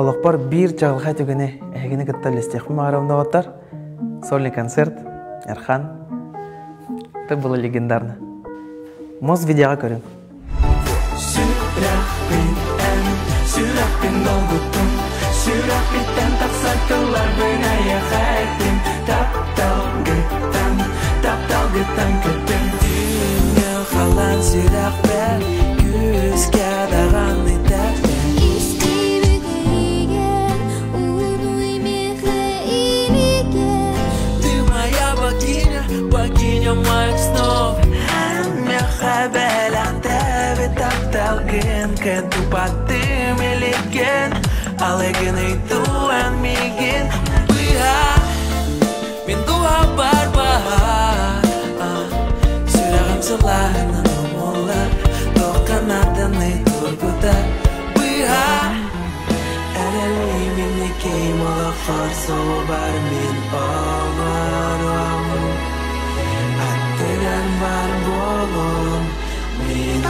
Олықпар бір жағылға түгіне әгені күтті лестеқпі мағарауында оттар. Сольный концерт, Эрхан. Это было легендарно. Моз видеоға көрін. Сүрәкпен долгытым, сүрәкпен тапсатылар бөнәйе қайтым. Тапталгытам көттім. Дүние қалан сүрәкпен, күзге даған етәппен. Богиня моих снов, мехабелахтеве тапталгын, кенту паттым елеген, алеген ыйтуан миген. Быға, мен дуа барба, сүрағым сылағынан омолар, тоққанатын ыйтургута. Быға, әләлі мемлекей молақар соу бар мен оларым. Var bolum, min